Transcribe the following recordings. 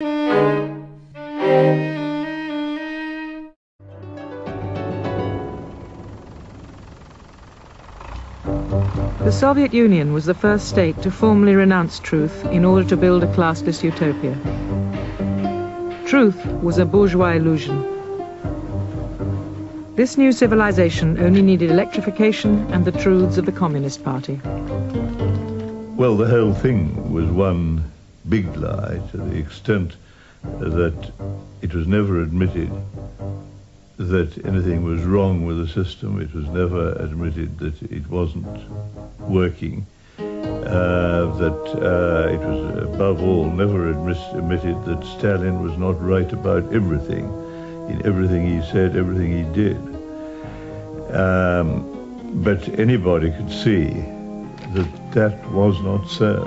The Soviet Union was the first state to formally renounce truth in order to build a classless utopia. Truth was a bourgeois illusion. This new civilization only needed electrification and the truths of the Communist Party. Well, the whole thing was one big lie to the extent that it was never admitted that anything was wrong with the system. It was never admitted that it wasn't working, that it was, above all, never admitted that Stalin was not right about everything, in everything he said, everything he did. But anybody could see that that was not so.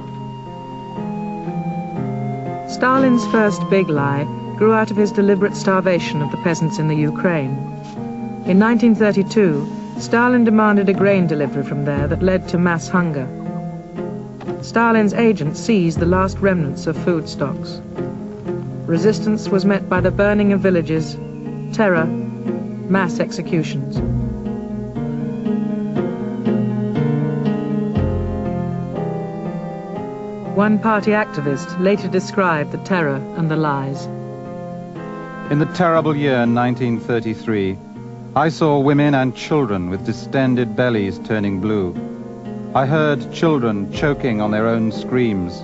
Stalin's first big lie grew out of his deliberate starvation of the peasants in the Ukraine. In 1932, Stalin demanded a grain delivery from there that led to mass hunger. Stalin's agents seized the last remnants of food stocks. Resistance was met by the burning of villages, terror, mass executions. One party activist later described the terror and the lies. In the terrible year 1933, I saw women and children with distended bellies turning blue. I heard children choking on their own screams.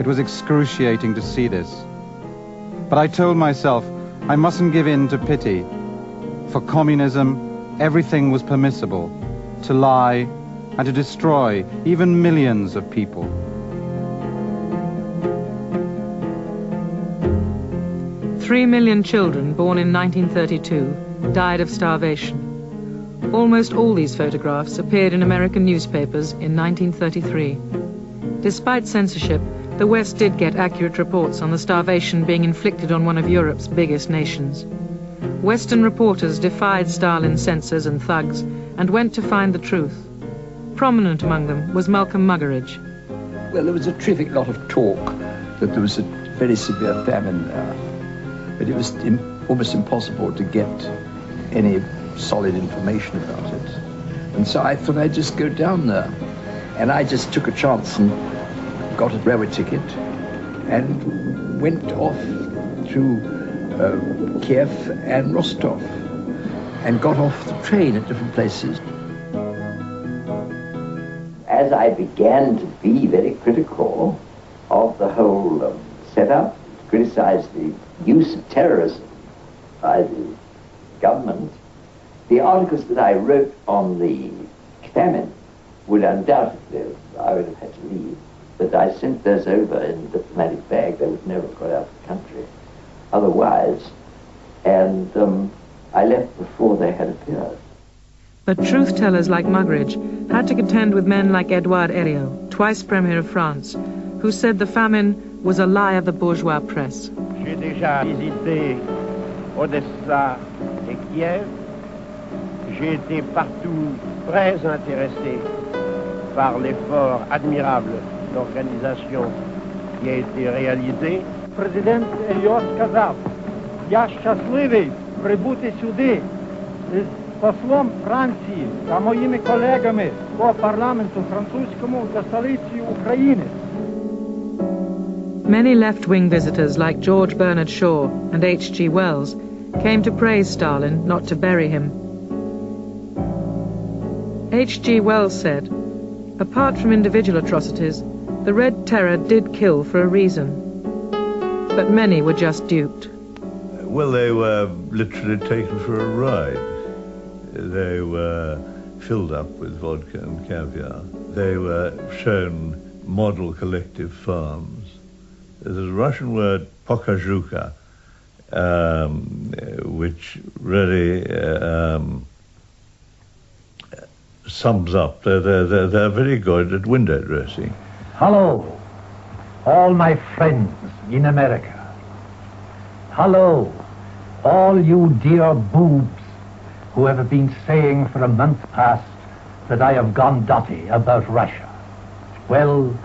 It was excruciating to see this. But I told myself I mustn't give in to pity. For communism, everything was permissible, to lie and to destroy even millions of people. Three million children born in 1932 died of starvation. Almost all these photographs appeared in American newspapers in 1933. Despite censorship, the West did get accurate reports on the starvation being inflicted on one of Europe's biggest nations. Western reporters defied Stalin's censors and thugs and went to find the truth. Prominent among them was Malcolm Muggeridge. Well, there was a terrific lot of talk that there was a very severe famine there. But it was almost impossible to get any solid information about it. And so I thought I'd just go down there. And I just took a chance and got a railway ticket and went off to Kiev and Rostov and got off the train at different places. As I began to be very critical of the whole setup, criticize the use of terrorism by the government, the articles that I wrote on the famine would undoubtedly, I would have had to leave, but I sent those over in a diplomatic bag. They would never have got out of the country otherwise, and I left before they had appeared. But truth-tellers like Muggeridge had to contend with men like Edouard Herriot, twice Premier of France, who said the famine was a lie of the bourgeois press. J'ai déjà visité Odessa et Kiev. J'ai été partout très intéressé par l'effort admirable d'organisation qui a été réalisé. Президент Ельйот сказав, я щасливий прибути сюди з послом Франції та моїми колегами по парламенту французькому до столиці України. Many left-wing visitors like George Bernard Shaw and H.G. Wells came to praise Stalin, not to bury him. H.G. Wells said, apart from individual atrocities, the Red Terror did kill for a reason. But many were just duped. Well, they were literally taken for a ride. They were filled up with vodka and caviar. They were shown model collective farms. There's a Russian word, pokazhuka, which really sums up. They're very good at window dressing. Hello, all my friends in America. Hello, all you dear boobs who have been saying for a month past that I have gone dotty about Russia. Well,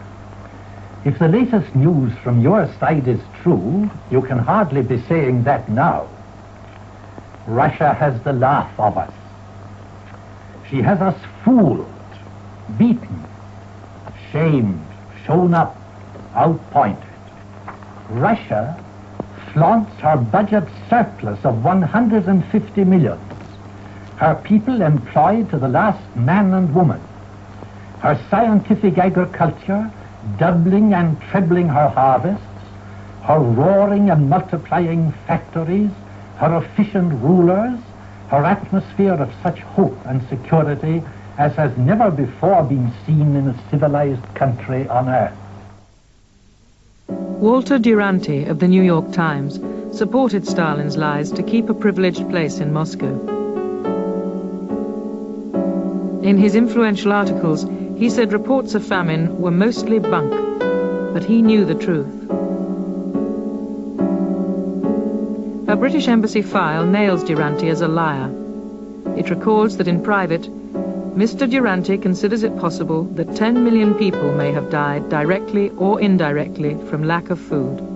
If the latest news from your side is true, you can hardly be saying that now. Russia has the laugh of us. She has us fooled, beaten, shamed, shown up, outpointed. Russia flaunts her budget surplus of 150 million. Her people employed to the last man and woman. Her scientific agriculture doubling and trebling her harvests, her roaring and multiplying factories, her efficient rulers, her atmosphere of such hope and security as has never before been seen in a civilized country on earth. Walter Duranty of the New York Times supported Stalin's lies to keep a privileged place in Moscow. In his influential articles, he said reports of famine were mostly bunk, but he knew the truth. A British embassy file nails Duranty as a liar. It records that in private, Mr. Duranty considers it possible that 10 million people may have died directly or indirectly from lack of food.